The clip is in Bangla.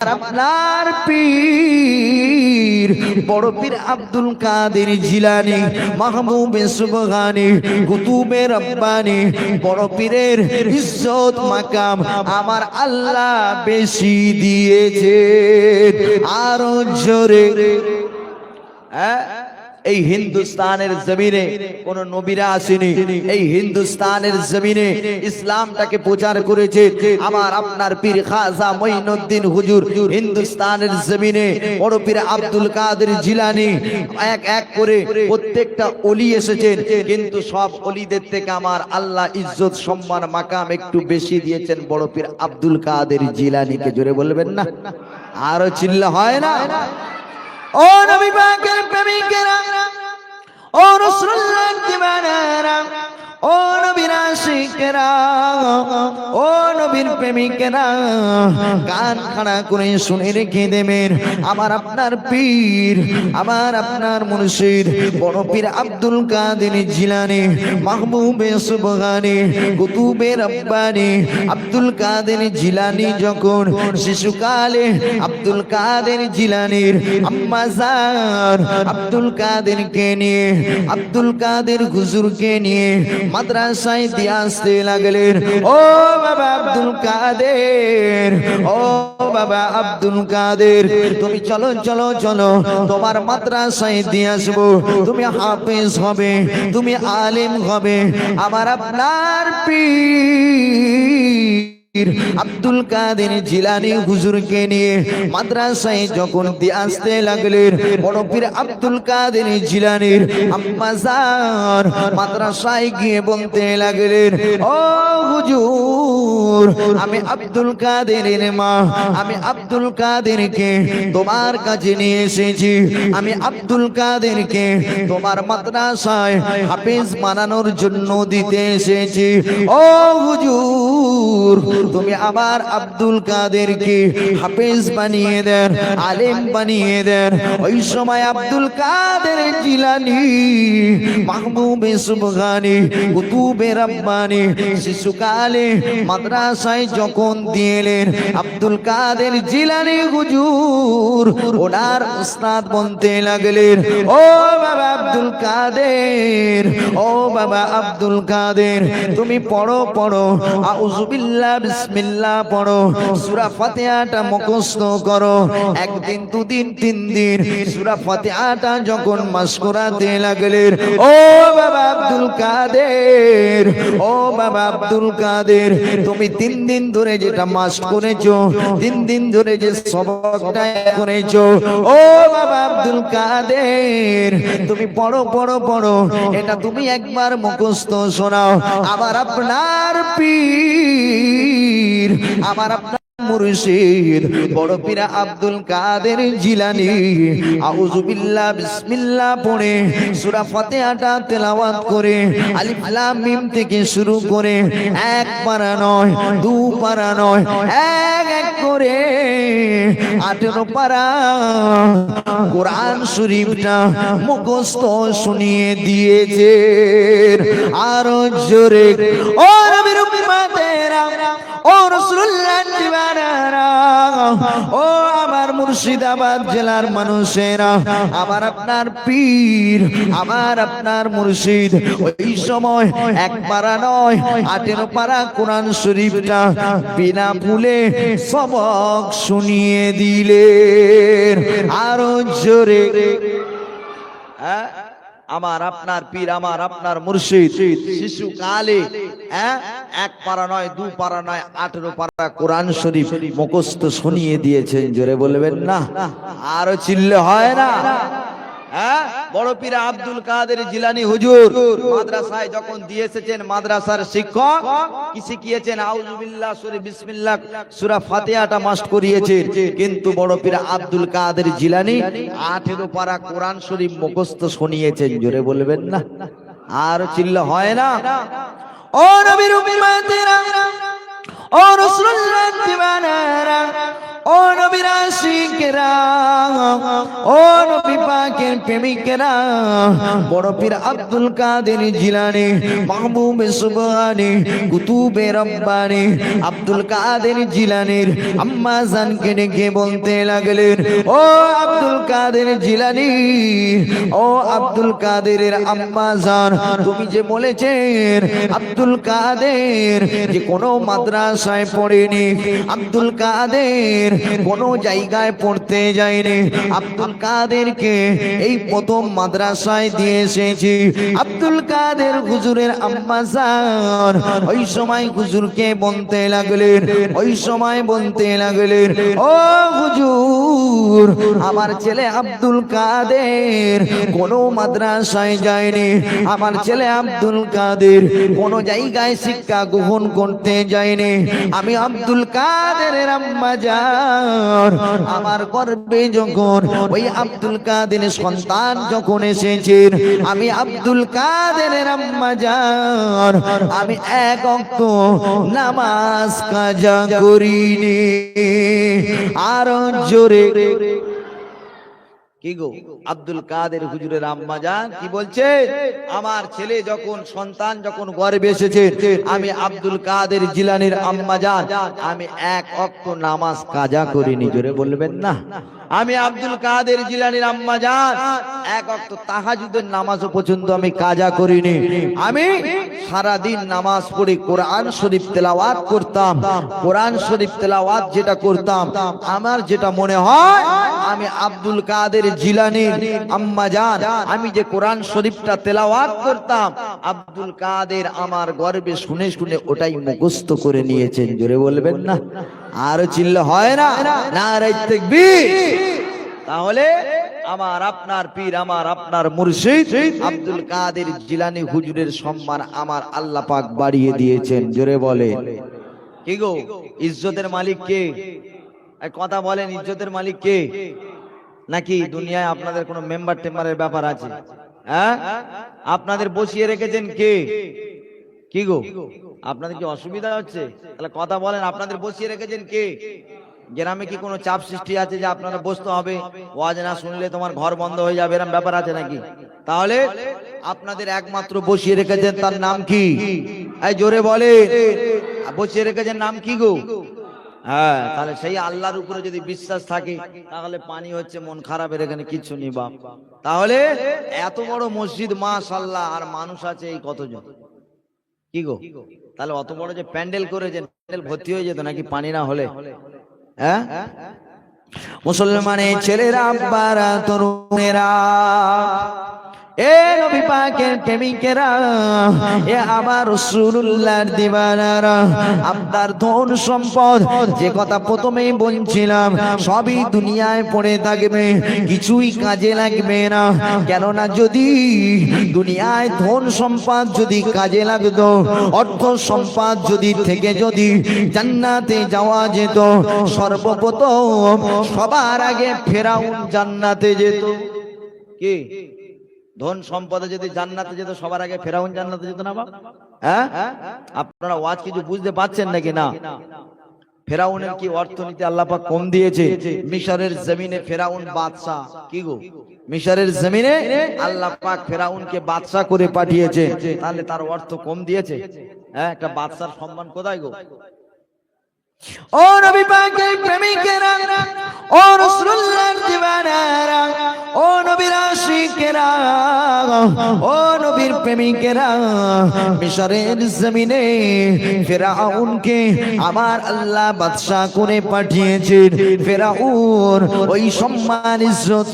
আপনার পীর বড় পীর আব্দুল কাদের জিলানী মাহবুবে সুবহানী কুতুবে রব্বানী বড় পীরের ইজ্জত মাকাম আমার আল্লাহ বেশি দিয়েছে। আরো জোরে এই হিন্দুস্তানের জমিনে কোন নবীরা আসেনি, এই হিন্দুস্তানের জমিনে ইসলামটাকে প্রচার করেছে আমার আপনার পীর খাজা মঈনুদ্দিন হুজুর। হিন্দুস্তানের জমিনে বড় পীর আব্দুল কাদের জিলানী এক এক করে প্রত্যেকটা ওলি এসেছেন, কিন্তু সব ওলিদের থেকে আমার আল্লাহ ইজ্জত সম্মান মাকাম একটু বেশি দিয়েছেন বড় পীর আব্দুল কাদের জিলানীকে। জোরে বলবেন না? আরো চিল্লা হয় না? ও নবী পাকের প্রেমিকেরা, ও রাসূলুল্লাহর দিওয়ানারা, ও নবীর আশিকেরা, ও নবীর প্রেমিকেরা, কান খাড়া করে শুনে রেখে দেবেন। আমার আপনার পীর, আমার আপনার মুর্শিদ বড় পীর আব্দুল কাদের জিলানী মাহবুবে সুবহানী কুতুবে রব্বানী আব্দুল কাদের জিলানী যখন শিশুকালে আব্দুল কাদের জিলানীর আম্মা জান আব্দুল কাদেরকে নিয়ে, আব্দুল কাদের হুজুরকে নিয়ে মাদ্রাসায় দিয়ে আসতে লাগলেন। ও বাবা আব্দুল কাদের, ও বাবা আব্দুল কাদের, তুমি চলো চলো চলো, তোমার মাদ্রাসায় দিয়ে আসবো, তুমি হাফেজ হবে, তুমি আলেম হবে। আমার আপনার পীর আব্দুল কাদের জিলানী হুজুরকে নিয়ে মাদ্রাসায় যখন দিয়ে আসতে লাগলেন, বড় পীর আব্দুল কাদের জিলানীর আম্মা জান মাদ্রাসায় গিয়ে বলতে লাগলেন, ও হুজুর, আমি আব্দুল কাদেরের মা, আমি আব্দুল কাদেরকে তোমার কাছে নিয়ে এসেছি, আমি আব্দুল কাদেরকে তোমার মাদ্রাসায় হাফেজ বানানোর জন্য দিতে এসেছি। ও হুজুর, তুমি আবার আব্দুল কাদেরকে হাফেজ বানিয়ে দেন, আলেম বানিয়ে দেন। ওই সময় আব্দুল কাদের জিলানী মাহবুবে সুবহানী কুতুবে রব্বানী শিশুকালে মাদ্রাসায় যখন দিলেন, আব্দুল কাদের জিলানী হুজুর ওনার উস্তাদ বলতে লাগলেন, ও বাবা আব্দুল কাদের, ও বাবা আব্দুল কাদের, তুমি পড়ো পড়ো আউযু বিল্লাহ বিসমিল্লাহ পড়ো, সূরা ফাতিহাটা মুখস্থ করো। একদিন দুদিন তিন দিন সূরা ফাতিহাটা যখন মাশকুরাতে লাগলেন, ও বাবা আব্দুল কাদের, ও বাবা আব্দুল কাদের, তুমি 3 দিন ধরে যেটা মাস করেছো, 3 দিন ধরে যে সবকটা করেছো, ও বাবা আব্দুল কাদের, তুমি পড়ো পড়ো পড়ো, এটা তুমি একবার মুখস্থ শোনাও। আমার আপনার পীর, আমার আপনার মুর্শিদ বড় পীর আব্দুল কাদের জিলানী আউযু বিল্লাহ বিসমিল্লাহ পড়ে সূরা ফাতিহাটা তেলাওয়াত করে আলিফ লাম মিম থেকে শুরু করে 1 পারা নয়, 2 পারা নয়, এক এক করে 18 পারা কোরআন শরীফটা মুখস্থ শুনিয়ে দিয়েছে। আরো জোরে ও নবীর উম্মতেরা, ও রাসূলুল্লাহর দিওয়ানারা, ও আমার মুর্শিদাবাদ জেলার মানুষেরা, আমার আপনার পীর, আমার আপনার মুর্শিদ ওই সময় 1 পারা নয় 18 পারা কোরআন শরীফটা বিনা ভুলে সবক শুনিয়ে দিলেন। আরো জোরে আমার আপনার পীর, আমার আপনার মুর্শিদ শিশুকালে 1 পারা নয়, 2 পারা নয়, 18 পারা কোরআন শরীফ মুখস্থ শুনিয়ে দিয়েছেন। জোরে বলবেন না? আরো চিল্লে হয় না? বড় পীর আব্দুল কাদের জিলানী হুজুর মাদ্রাসায় যখন দিয়ে এসেছেন, মাদ্রাসার শিক্ষক কি শিখিয়েছেন? আউযু বিল্লাহ সূরা বিসমিল্লাহ সূরা ফাতিহাটা মাস্ট করিয়েছেন, কিন্তু বড় পীর আব্দুল কাদের জিলানী 18 পারা কোরআন শরীফ মুখস্থ শুনিয়েছেন। জোরে বলবেন না? আর চিল্লা হয় না? ও নবীর উম্মতেরা, ও রাসূলুল্লাহর দিওয়ানারা, ও নবীর আশিকেরা, ও নবী পাকের প্রেমিকেরা, বড় পীর আব্দুল কাদের জিলানী, মাহবুবে সুবহানী, কুতুবে রব্বানী আব্দুল কাদের জিলানীর আম্মা জানকে ডেকে বলতে লাগলেন, ও আব্দুল কাদের জিলানী, ও আব্দুল কাদেরের আম্মা জান, তুমি যে বলেছেন আব্দুল কাদের যে কোনো মাদ্রাসায় পড়েনি, আব্দুল কাদের কোনো জায়গায় পড়তে যায়নি, আব্দুল কাদেরকে এই প্রথম মাদ্রাসায় দিয়ে এসেছি। আব্দুল কাদের হুজুরের আম্মা জান ওই সময় হুজুরকে বলতে লাগলেন, ওই সময় বলতে লাগলেন, ও হুজুর, আমার ছেলে আব্দুল কাদের কোনো মাদ্রাসায় যায়নি, আমার ছেলে আব্দুল কাদের কোনো জায়গায় শিক্ষা গ্রহণ করতে যায়নি। আমি আব্দুল কাদেরের আম্মা জান, আমার গর্ভে যখন ওই আব্দুল কাদেরের সন্তান যখন এসেছেন, আমি আব্দুল কাদেরের আম্মা জান, আমি এক ওয়াক্ত নামাজ কাজা করিনি। আরো জোরে কি গো, আব্দুল কাদের হুজুরের আম্মা জান কি বলছে, আমার ছেলে যখন সন্তান যখন গর্ভে এসেছে, আমি আব্দুল কাদের জিলানীর আম্মা জান, আমি এক ওয়াক্ত নামাজ কাজা করিনি। জোরে বলবেন না। আমি আব্দুল কাদের জিলানীর আম্মা জান এক ওয়াক্ত তাহাজ্জুদের নামাজও পর্যন্ত আমি কাজা করিনি। আমি সারা দিন নামাজ পড়ে কোরআন শরীফ তেলাওয়াত করতাম। কোরআন শরীফ তেলাওয়াত যেটা করতাম, আমার যেটা মনে হয় আমি আব্দুল কাদের জিলানীর আম্মা জান, আমি যে কোরআন শরীফটা তেলাওয়াত করতাম, আব্দুল কাদের আমার গর্বে শুনে শুনে ওটাই মুখস্থ করে নিয়েছেন। জোরে বলবেন না। আর চিল্লা হয় না, নারে তাকবীর। তাহলে আমার আপনার পীর, আমার আপনার মুর্শিদ আব্দুল কাদের জিলানী হুজুরের সম্মান আমার আল্লাহ পাক বাড়িয়ে দিয়েছেন। জোরে বলে কি গো, ইজ্জতের মালিক কে? কথা বলেন, ইজ্জতের মালিক কে? নাকি দুনিয়ায় আপনাদের কোনো মেম্বার টেম্বারের ব্যাপার আছে? হ্যাঁ, আপনাদের বসিয়ে রেখেছেন কে? কি গো, আপনাদের কি অসুবিধা হচ্ছে? তাহলে কথা বলেন, আপনাদের বসিয়ে রেখেছেন কে? গ্রামে কি কোনো চাপ সৃষ্টি আছে যে আপনারা বসতে হবে, ওয়াজ না শুনলে তোমার ঘর বন্ধ হয়ে যাবে, এরকম ব্যাপার আছে নাকি? তাহলে আপনাদের একমাত্র বসিয়ে রেখেছেন, তার নাম কি? এই জোরে বলে, বসিয়ে রেখেছেন নাম কি গো? হ্যাঁ, তাহলে সেই আল্লাহর উপরে যদি বিশ্বাস থাকে, তাহলে পানি হচ্ছে মন খারাপের এখানে কিচ্ছু নেই বাপ। তাহলে এত বড় মসজিদ মাশাআল্লাহ, আর মানুষ আছে এই কতজন? কি গো, তাহলে অত বড় যে প্যান্ডেল করেছেন, প্যান্ডেল ভর্তি হয়ে যেত নাকি পানি না হলে? হ্যাঁ, মুসলমানের ছেলেরা, আব্বারা, তরুণেরা, এ নবী পাকের প্রেমিকেরা, এ আমার রাসূলুল্লাহর দিওয়ানারা, আপনার ধন সম্পদ যে কথা প্রথমেই বলছিলাম, সবই দুনিয়ায় পড়ে থাকবে, কিছুই কাজে লাগবে না। কেননা যদি দুনিয়ায় ধন সম্পদ যদি কাজে লাগতো, অর্থ সম্পদ যদি থেকে যদি জান্নাতে যাওয়া যেত, সর্বপ্রথম সবার আগে ফেরাউন জান্নাতে যেত। কি, ধন সম্পদে যদি জান্নাতে যেত, সবার আগে ফেরাউন জান্নাতে যেত না? হ্যাঁ, আপনারা ওয়াজ কিছু বুঝতে পারছেন নাকি না? ফেরাউনের কি অর্থনীতি আল্লাহ পাক কম দিয়েছে? মিশরের জমিনে ফেরাউন বাদশা। কি গো, মিশরের জমিনে আল্লাহ পাক ফেরাউনকে বাদশা করে পাঠিয়েছে, তাহলে তার অর্থ কম দিয়েছে? হ্যাঁ, একটা বাদশার সম্মান কোথায় গো? ও নবী পাকের প্রেমিকেরা, ও রাসূলুল্লাহর দিওয়ানারা, ও নবীর আশিকেরা, ও নবীর প্রেমিকেরা, মিশরের জমিনে ফেরাউনকে আমার আল্লাহ বাদশা করে পাঠিয়েছেন। ফেরাউন ওই সম্মান ইজ্জত